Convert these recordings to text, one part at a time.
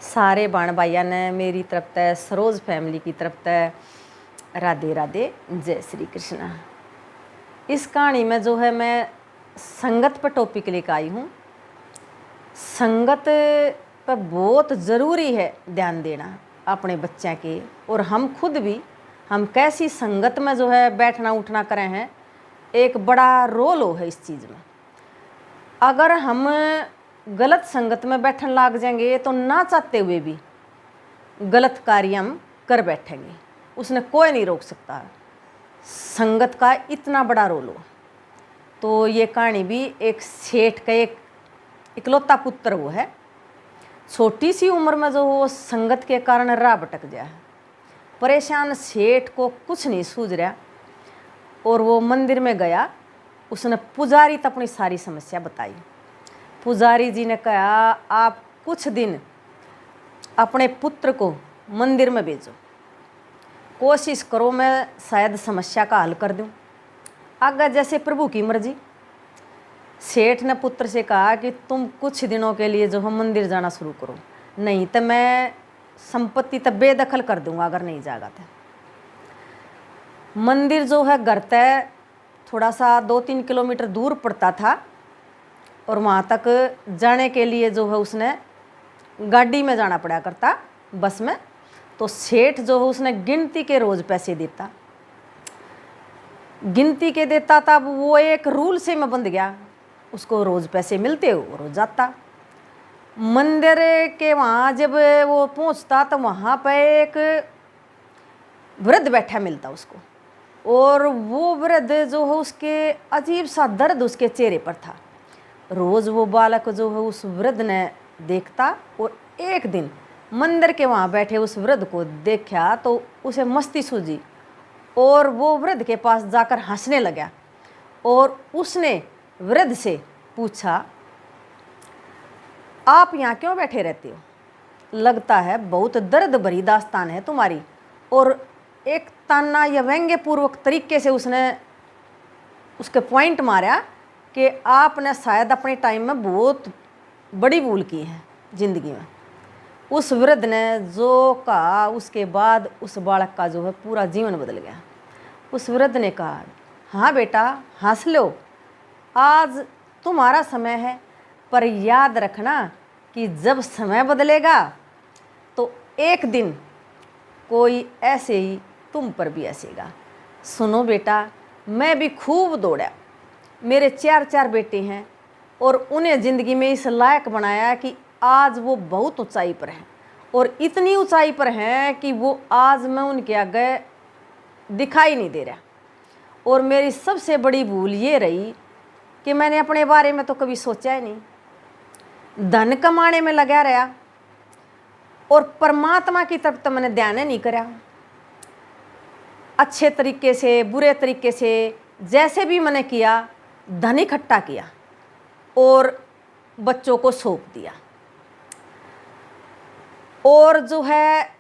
सारे बाण भाइया ने मेरी तरफ तय सरोज फैमिली की तरफ तय राधे राधे जय श्री कृष्णा। इस कहानी में जो है मैं संगत पर टॉपिक लेकर आई हूँ। संगत पर बहुत ज़रूरी है ध्यान देना अपने बच्चे के, और हम खुद भी हम कैसी संगत में जो है बैठना उठना करें हैं, एक बड़ा रोल हो है इस चीज़ में। अगर हम गलत संगत में बैठने लग जाएंगे तो ना चाहते हुए भी गलत कार्य हम कर बैठेंगे, उसने कोई नहीं रोक सकता। संगत का इतना बड़ा रोल हो। तो ये कहानी भी एक सेठ का एक इकलौता पुत्र वो है, छोटी सी उम्र में जो वो संगत के कारण राह भटक गया है। परेशान सेठ को कुछ नहीं सूझ रहा और वो मंदिर में गया। उसने पुजारी तक अपनी सारी समस्या बताई। पुजारी जी ने कहा, आप कुछ दिन अपने पुत्र को मंदिर में भेजो, कोशिश करो मैं शायद समस्या का हल कर दूं, आगे जैसे प्रभु की मर्जी। सेठ ने पुत्र से कहा कि तुम कुछ दिनों के लिए जो है मंदिर जाना शुरू करो, नहीं तो मैं संपत्ति तब बेदखल कर दूंगा अगर नहीं जागा तो। मंदिर जो है घर तय थोड़ा सा 2-3 किलोमीटर दूर पड़ता था, और वहाँ तक जाने के लिए जो है उसने गाड़ी में जाना पड़ा करता, बस में। तो सेठ जो है उसने गिनती के रोज़ पैसे देता, गिनती के देता था। वो एक रूल से में बंध गया, उसको रोज़ पैसे मिलते हो रोज़ जाता। मंदिर के वहाँ जब वो पहुँचता तो वहाँ पे एक वृद्ध बैठा मिलता उसको, और वो वृद्ध जो है उसके अजीब सा दर्द उसके चेहरे पर था। रोज़ वो बालक जो है उस वृद्ध ने देखता, और एक दिन मंदिर के वहाँ बैठे उस वृद्ध को देखा तो उसे मस्ती सूझी, और वो वृद्ध के पास जाकर हंसने लगा। और उसने वृद्ध से पूछा, आप यहाँ क्यों बैठे रहते हो? लगता है बहुत दर्द भरी दास्तान है तुम्हारी। और एक ताना या व्यंग्यपूर्वक तरीके से उसने उसके पॉइंट मारा कि आपने शायद अपने टाइम में बहुत बड़ी भूल की है ज़िंदगी में। उस वृद्ध ने जो कहा उसके बाद उस बालक का जो है पूरा जीवन बदल गया। उस वृद्ध ने कहा, हाँ बेटा हंस लो, आज तुम्हारा समय है, पर याद रखना कि जब समय बदलेगा तो एक दिन कोई ऐसे ही तुम पर भी हंसेगा। सुनो बेटा, मैं भी खूब दौड़ा, मेरे 4 बेटे हैं, और उन्हें ज़िंदगी में इस लायक बनाया कि आज वो बहुत ऊंचाई पर हैं, और इतनी ऊंचाई पर हैं कि वो आज मैं उनके आगे दिखाई नहीं दे रहा। और मेरी सबसे बड़ी भूल ये रही कि मैंने अपने बारे में तो कभी सोचा ही नहीं, धन कमाने में लगा रहा, और परमात्मा की तरफ तो मैंने ध्यान नहीं करा। अच्छे तरीके से बुरे तरीके से जैसे भी मैंने किया, धन इकट्ठा किया और बच्चों को सौंप दिया, और जो है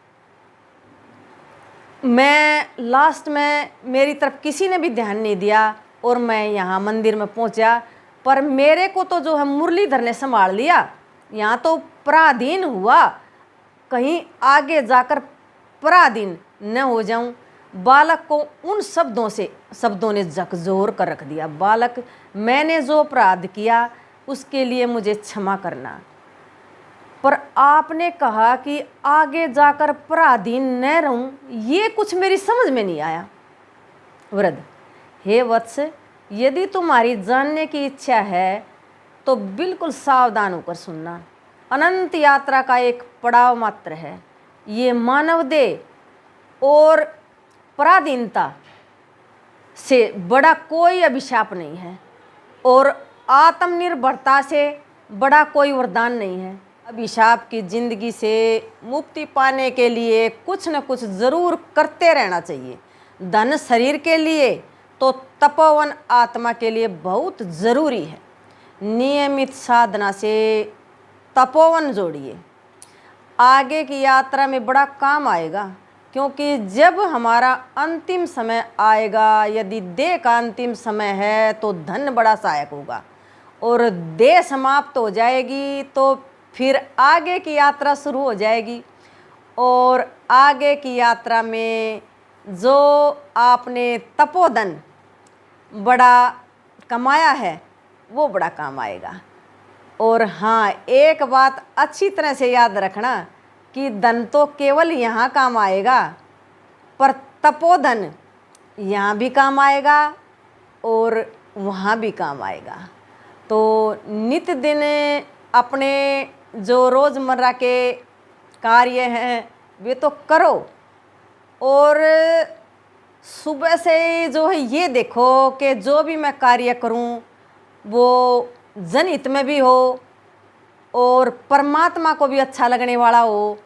मैं लास्ट में मेरी तरफ किसी ने भी ध्यान नहीं दिया, और मैं यहाँ मंदिर में पहुँचा। पर मेरे को तो जो है मुरलीधर ने संभाल लिया। यहाँ तो पराधीन हुआ, कहीं आगे जाकर पराधीन न हो जाऊं। बालक को उन शब्दों ने झकझोर कर रख दिया। बालक, मैंने जो अपराध किया उसके लिए मुझे क्षमा करना, पर आपने कहा कि आगे जाकर पराधीन न रहूं, ये कुछ मेरी समझ में नहीं आया। वृद्ध, हे वत्स, यदि तुम्हारी जानने की इच्छा है तो बिल्कुल सावधान होकर सुनना। अनंत यात्रा का एक पड़ाव मात्र है। ये मानव देह और पराधीनता से बड़ा कोई अभिशाप नहीं है, और आत्मनिर्भरता से बड़ा कोई वरदान नहीं है। अभिशाप की जिंदगी से मुक्ति पाने के लिए कुछ न कुछ ज़रूर करते रहना चाहिए। धन शरीर के लिए तो तपोवन आत्मा के लिए बहुत ज़रूरी है। नियमित साधना से तपोवन जोड़िए, आगे की यात्रा में बड़ा काम आएगा। क्योंकि जब हमारा अंतिम समय आएगा, यदि देह का अंतिम समय है तो धन बड़ा सहायक होगा, और देह समाप्त हो जाएगी तो फिर आगे की यात्रा शुरू हो जाएगी। और आगे की यात्रा में जो आपने तपोधन बड़ा कमाया है वो बड़ा काम आएगा। और हाँ, एक बात अच्छी तरह से याद रखना कि धन तो केवल यहाँ काम आएगा, पर तपोधन यहाँ भी काम आएगा और वहाँ भी काम आएगा। तो नित्य दिन अपने जो रोज़मर्रा के कार्य हैं वे तो करो, और सुबह से जो है ये देखो कि जो भी मैं कार्य करूं वो जनहित में भी हो और परमात्मा को भी अच्छा लगने वाला हो।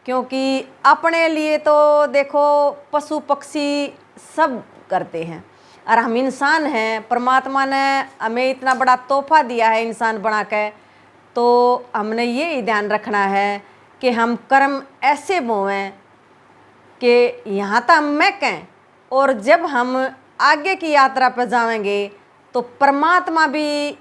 क्योंकि अपने लिए तो देखो पशु पक्षी सब करते हैं, और हम इंसान हैं, परमात्मा ने हमें इतना बड़ा तोहफा दिया है इंसान बना के, तो हमने ये ही ध्यान रखना है कि हम कर्म ऐसे बोएं कि यहाँ तक हम मैं कहें, और जब हम आगे की यात्रा पर जाएंगे तो परमात्मा भी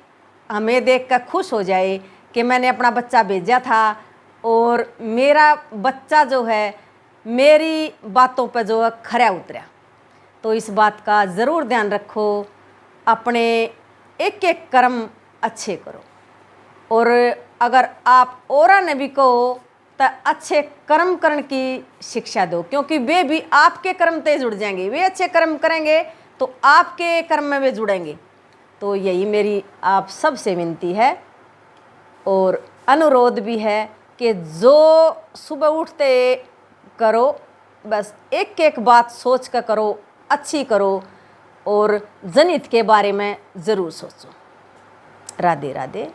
हमें देख कर खुश हो जाए कि मैंने अपना बच्चा भेजा था और मेरा बच्चा जो है मेरी बातों पर जो है खरा उतरा। तो इस बात का ज़रूर ध्यान रखो, अपने एक एक कर्म अच्छे करो। और अगर आप औरा ने भी कहो तो अच्छे कर्म करने की शिक्षा दो, क्योंकि वे भी आपके कर्म से जुड़ जाएंगे। वे अच्छे कर्म करेंगे तो आपके कर्म में वे जुड़ेंगे। तो यही मेरी आप सबसे विनती है और अनुरोध भी है कि जो सुबह उठते करो, बस एक एक बात सोच कर करो, अच्छी करो, और जनहित के बारे में ज़रूर सोचो। राधे राधे।